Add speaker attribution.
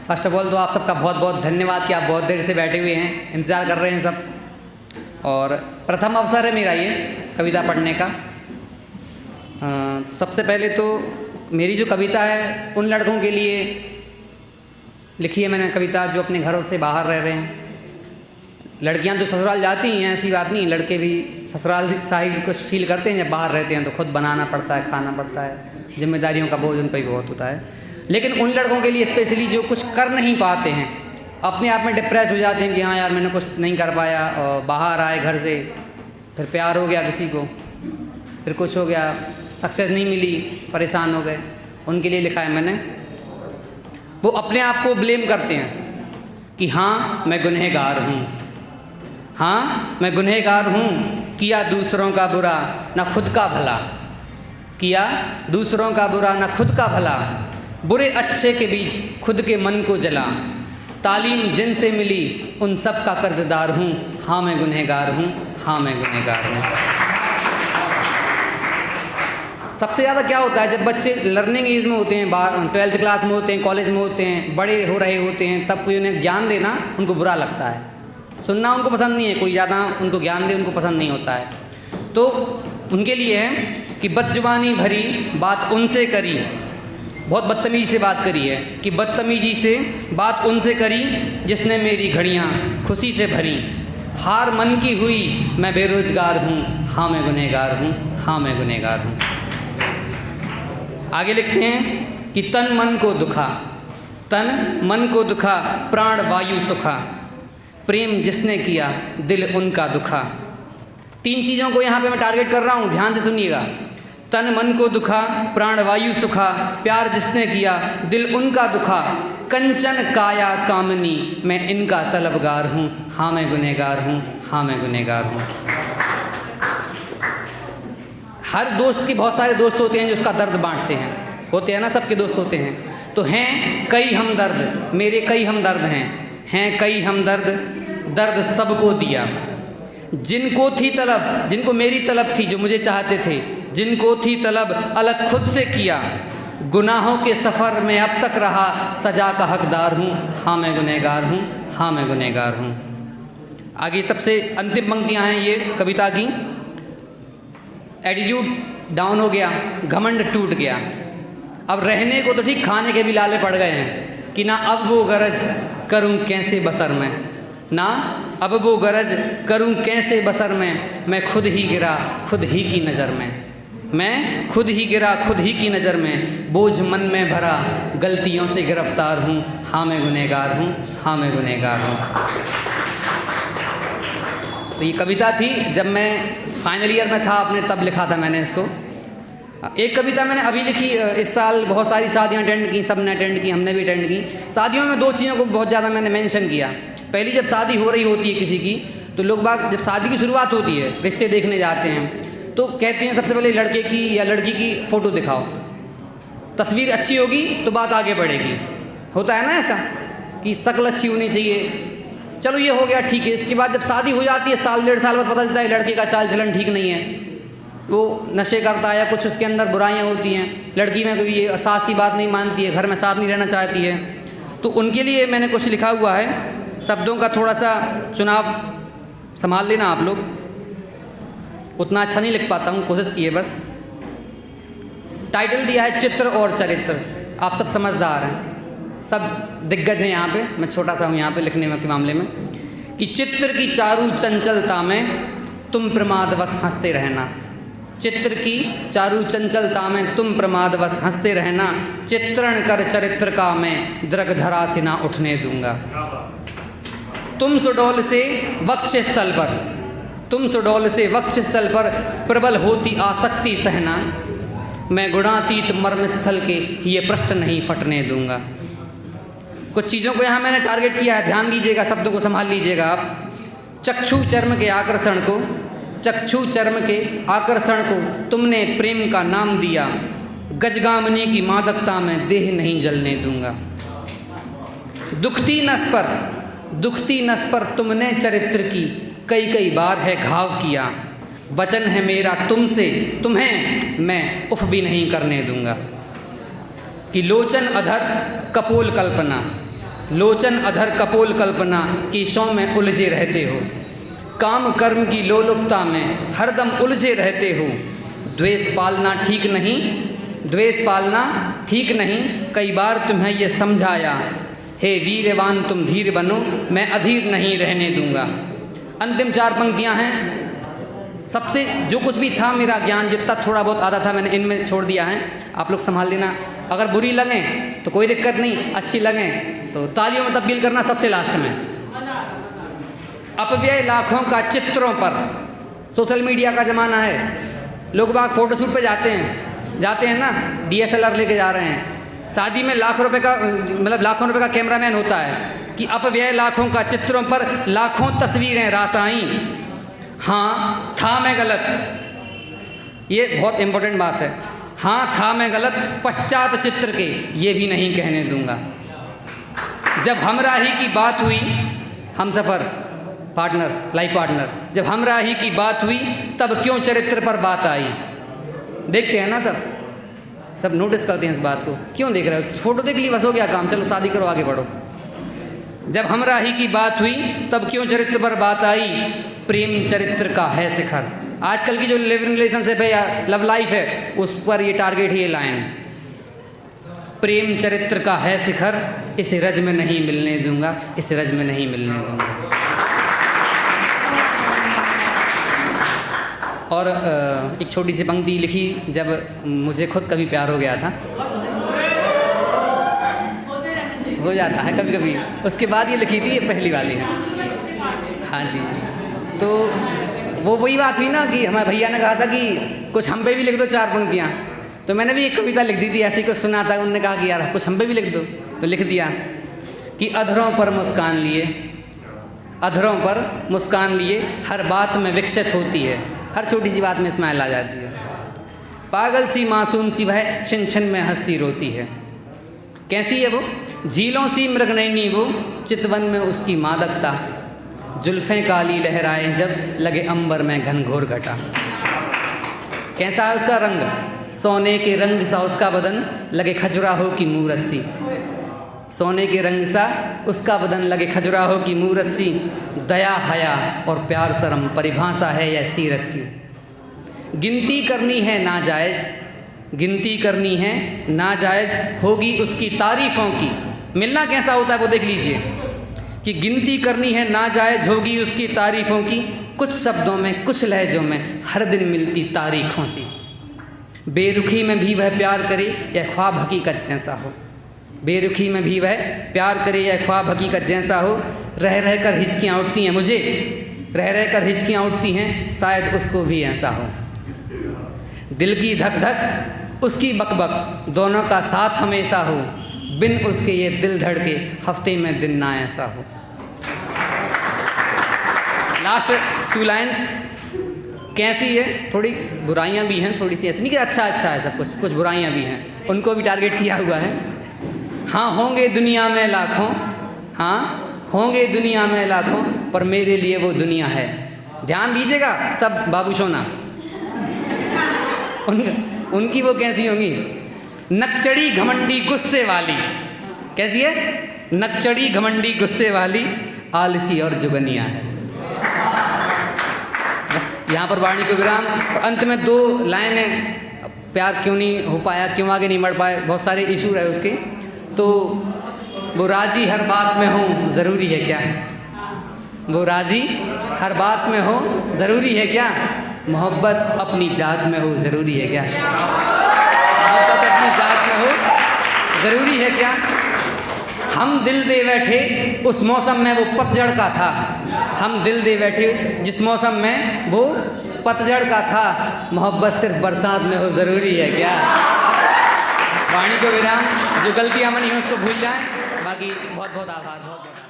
Speaker 1: First of all तो आप सबका बहुत बहुत धन्यवाद कि आप बहुत देर से बैठे हुए हैं, इंतज़ार कर रहे हैं सब। और प्रथम अवसर है मेरा ये कविता पढ़ने का। सबसे पहले तो मेरी जो कविता है उन लड़कों के लिए लिखी है मैंने कविता जो अपने घरों से बाहर रह रहे हैं। लड़कियां तो ससुराल जाती हैं, ऐसी बात नहीं, लड़के भी ससुराल सा ही कुछ फील करते हैं। जब बाहर रहते हैं तो खुद बनाना पड़ता है, खाना पड़ता है, जिम्मेदारियों का बोझ उन पर भी बहुत होता है। लेकिन उन लड़कों के लिए स्पेशली जो कुछ कर नहीं पाते हैं, अपने आप में डिप्रेस्ड हो जाते हैं कि हाँ यार मैंने कुछ नहीं कर पाया, और बाहर आए घर से, फिर प्यार हो गया किसी को, फिर कुछ हो गया, सक्सेस नहीं मिली, परेशान हो गए, उनके लिए लिखा है मैंने। वो अपने आप को ब्लेम करते हैं कि हाँ मैं गुनहगार हूँ, हाँ मैं गुनहगार हूँ, किया दूसरों का बुरा ना खुद का भला, किया दूसरों का बुरा ना खुद का भला, बुरे अच्छे के बीच खुद के मन को जला, तालीम जिनसे मिली उन सब का कर्जदार हूँ, हाँ मैं गुनहगार हूँ, हाँ मैं गुनहगार हूँ। सबसे ज़्यादा क्या होता है जब बच्चे लर्निंग एज में होते हैं, 12th क्लास में होते हैं, कॉलेज में होते हैं, बड़े हो रहे होते हैं, तब कोई उन्हें ज्ञान देना उनको बुरा लगता है, सुनना उनको पसंद नहीं है, कोई ज़्यादा उनको ज्ञान दे उनको पसंद नहीं होता है। तो उनके लिए है कि बदजुबानी भरी बात उनसे करी, बहुत बदतमीजी से बात करी है कि बदतमीजी से बात उनसे करी जिसने मेरी घड़ियाँ खुशी से भरी, हार मन की हुई मैं बेरोजगार हूँ, हाँ मैं गुनहगार हूँ, हाँ मैं गुनहगार हूँ। आगे लिखते हैं कि तन मन को दुखा, तन मन को दुखा, प्राण वायु सुखा, प्रेम जिसने किया दिल उनका दुखा। 3 चीज़ों को यहाँ पे मैं टारगेट कर रहा हूँ, ध्यान से सुनिएगा। तन मन को दुखा, प्राण वायु सुखा, प्यार जिसने किया दिल उनका दुखा, कंचन काया कामनी मैं इनका तलबगार हूँ, हाँ मैं गुनहगार हूँ, हाँ मैं गुनहगार हूँ। हर दोस्त के बहुत सारे दोस्त होते हैं जो उसका दर्द बांटते हैं, होते हैं ना, सबके दोस्त होते हैं। तो हैं कई हमदर्द, मेरे कई हमदर्द हैं कई हमदर्द, दर्द सबको दिया, जिनको थी तलब, जिनको मेरी तलब थी, जो मुझे चाहते थे, जिनको थी तलब अलग खुद से किया, गुनाहों के सफ़र में अब तक रहा, सज़ा का हकदार हूँ, हाँ मैं गुनहगार हूँ, हाँ मैं गुनहगार हूँ। आगे सबसे अंतिम पंक्तियाँ हैं ये कविता की। एटीट्यूड डाउन हो गया, घमंड टूट गया, अब रहने को तो ठीक खाने के भी लाले पड़ गए हैं कि ना अब वो गरज करूँ कैसे बसर में, ना अब वो गरज करूं कैसे बसर में, मैं खुद ही गिरा खुद ही की नज़र में, मैं खुद ही गिरा खुद ही की नज़र में, बोझ मन में भरा गलतियों से गिरफ्तार हूँ, हाँ मैं गुनहगार हूँ, हाँ मैं गुनहगार हूँ। तो ये कविता थी जब मैं फाइनल ईयर में था अपने, तब लिखा था मैंने इसको। एक कविता मैंने अभी लिखी इस साल, बहुत सारी शादियाँ अटेंड की, सब ने अटेंड की, हमने भी अटेंड की। शादियों में 2 चीज़ों को बहुत ज़्यादा मैंने मेंशन किया। पहली, जब शादी हो रही होती है किसी की, तो लोग बाग जब शादी की शुरुआत होती है, रिश्ते देखने जाते हैं, तो कहते हैं सबसे पहले लड़के की या लड़की की फ़ोटो दिखाओ, तस्वीर अच्छी होगी तो बात आगे बढ़ेगी। होता है ना ऐसा कि शक्ल अच्छी होनी चाहिए, चलो ये हो गया ठीक है। इसके बाद जब शादी हो जाती है, साल 1.5 साल बाद पता चलता है लड़के का चाल चलन ठीक नहीं है, वो नशे करता है या कुछ उसके अंदर बुराइयाँ होती हैं, लड़की में कोई सास की बात नहीं मानती है, घर में साथ नहीं रहना चाहती है। तो उनके लिए मैंने कुछ लिखा हुआ है, शब्दों का थोड़ा सा चुनाव संभाल लेना आप लोग, उतना अच्छा नहीं लिख पाता हूँ, कोशिश की है बस। टाइटल दिया है चित्र और चरित्र। आप सब समझदार हैं, सब दिग्गज हैं यहाँ पे, मैं छोटा सा हूँ यहाँ पे लिखने के मामले में। कि चित्र की चारू चंचलता में तुम प्रमादवश हंसते रहना, चित्र की चारू चंचलता में तुम प्रमादवश हंसते रहना, चित्रण कर चरित्र का मैं दृगधरा से ना उठने दूंगा। तुम सुडौल से वक्ष स्थल पर, तुम सुडौल से वक्ष स्थल पर प्रबल होती आसक्ति सहना, मैं गुणातीत मर्म स्थल के ये पृष्ठ नहीं फटने दूंगा। कुछ चीज़ों को यहाँ मैंने टारगेट किया है, ध्यान दीजिएगा, शब्दों को संभाल लीजिएगा आप। चक्षु चर्म के आकर्षण को, चक्षु चर्म के आकर्षण को तुमने प्रेम का नाम दिया, गजगामनी की मादकता में देह नहीं जलने दूंगा। दुखती नस पर, दुखती नस पर तुमने चरित्र की कई कई बार है घाव किया, वचन है मेरा तुमसे तुम्हें मैं उफ भी नहीं करने दूंगा। कि लोचन अधर कपोल कल्पना, लोचन अधर कपोल कल्पना कीशों में उलझे रहते हो, काम कर्म की लोलुपता में हरदम उलझे रहते हो। द्वेष पालना ठीक नहीं, द्वेष पालना ठीक नहीं, कई बार तुम्हें ये समझाया। हे वीरवान तुम धीर बनो, मैं अधीर नहीं रहने दूंगा। अंतिम 4 पंक्तियां हैं। सबसे जो कुछ भी था मेरा ज्ञान जितना थोड़ा बहुत आधा था मैंने इनमें छोड़ दिया है, आप लोग संभाल लेना। अगर बुरी लगें तो कोई दिक्कत नहीं, अच्छी लगें तो तालियों में तब्दील करना सबसे लास्ट में। अपव्यय लाखों का चित्रों पर, सोशल मीडिया का ज़माना है, लोग बाग फोटोशूट पे जाते हैं ना, DSLR लेके जा रहे हैं। शादी में लाखों रुपए का मतलब लाखों रुपए का कैमरामैन होता है कि अपव्यय लाखों का चित्रों पर लाखों तस्वीरें रासाई। हाँ था मैं गलत, ये बहुत इंपॉर्टेंट बात है। हाँ था मैं गलत, पश्चात चित्र के ये भी नहीं कहने दूंगा। जब हमराही की बात हुई, हम सफ़र पार्टनर, लाइफ पार्टनर, जब हमराही की बात हुई तब क्यों चरित्र पर बात आई। देखते हैं ना सब नोटिस करते हैं इस बात को। क्यों देख रहे हो, फोटो देख ली बस हो गया काम, चलो शादी करो आगे बढ़ो। जब हमराही की बात हुई तब क्यों चरित्र पर बात आई, प्रेम चरित्र का है शिखर। आजकल की जो लिविंग रिलेशनशिप है या लव लाइफ है उस पर ये टारगेट ही, ये लाइन, प्रेम चरित्र का है शिखर, इसे रज में नहीं मिलने दूंगा, इसे रज में नहीं मिलने दूंगा। और एक छोटी सी पंक्ति लिखी जब मुझे खुद कभी प्यार हो गया था, हो जाता है कभी कभी, उसके बाद ये लिखी थी, ये पहली वाली है। हाँ जी, तो वो वही बात हुई ना कि हमारे भैया ने कहा था कि कुछ हम पे भी लिख दो 4 पंक्तियाँ, तो मैंने भी एक कविता लिख दी थी, ऐसी कुछ सुना था, उन्होंने कहा कि यार कुछ हम पे भी लिख दो, तो लिख दिया कि अधरों पर मुस्कान लिए, अधरों पर मुस्कान लिए हर बात में विकसित होती है, हर छोटी सी बात में स्माइल आ जाती है। पागल सी मासूम सी वह छिन छिन में हंसती रोती है। कैसी है वो, झीलों सी मृगनयनी वो, चितवन में उसकी मादकता, जुल्फ़ें काली लहराएं जब लगे अंबर में घनघोर घटा। कैसा है उसका रंग, सोने के रंग सा उसका बदन, लगे खजुराहो की मूरत सी, सोने के रंग सा उसका बदन, लगे खजुराहो की मूरत सी। दया हया और प्यार शर्म परिभाषा है यह सीरत की। गिनती करनी है नाजायज़, गिनती करनी है नाजायज़, होगी उसकी तारीफ़ों की। मिलना कैसा होता है वो देख लीजिए कि गिनती करनी है नाजायज़, होगी उसकी तारीफ़ों की। कुछ शब्दों में कुछ लहजों में हर दिन मिलती तारीखों सी। बेरुखी में भी वह प्यार करे या ख्वाब हकीकत जैसा हो, बेरुखी में भी वह प्यार करे या ख्वाब हकीकत जैसा हो। रह रह कर हिचकियाँ उठती हैं मुझे, रह रह कर हिचकियाँ उठती हैं, शायद उसको भी ऐसा हो। दिल की धक धक उसकी बकबक, दोनों का साथ हमेशा हो, बिन उसके ये दिल धड़के हफ्ते में दिन ना ऐसा हो। लास्ट 2 लाइन्स कैसी है, थोड़ी बुराइयां भी हैं, थोड़ी सी ऐसी नहीं कि अच्छा है सब कुछ बुराइयां भी हैं, उनको भी टारगेट किया हुआ है। हाँ होंगे दुनिया में लाखों, हाँ होंगे दुनिया में लाखों, पर मेरे लिए वो दुनिया है। ध्यान दीजिएगा सब बाबू सोना, उनकी वो कैसी होंगी, नकचड़ी घमंडी गुस्से वाली। कैसी है, नकचड़ी घमंडी गुस्से वाली, आलसी और जुगनिया है। बस यहाँ पर वाणी को विराम। और अंत में 2 लाइनें, प्यार क्यों नहीं हो पाया, क्यों आगे नहीं बढ़ पाए, बहुत सारे इशू रहे उसके। तो वो राजी हर बात में हो ज़रूरी है क्या, वो राजी हर बात में हो ज़रूरी है क्या, मोहब्बत अपनी जात में हो ज़रूरी है क्या, मोहब्बत अपनी जात में हो ज़रूरी है क्या। हम दिल दे बैठे उस मौसम में वो पतझड़ का था, हम दिल दे बैठे जिस मौसम में वो पतझड़ का था, मोहब्बत सिर्फ बरसात में हो ज़रूरी है क्या। वाणी को विराम। जो गलतियाँ बनी हैं उसको भूल जाएं। बाकी बहुत बहुत आभार, बहुत बहुत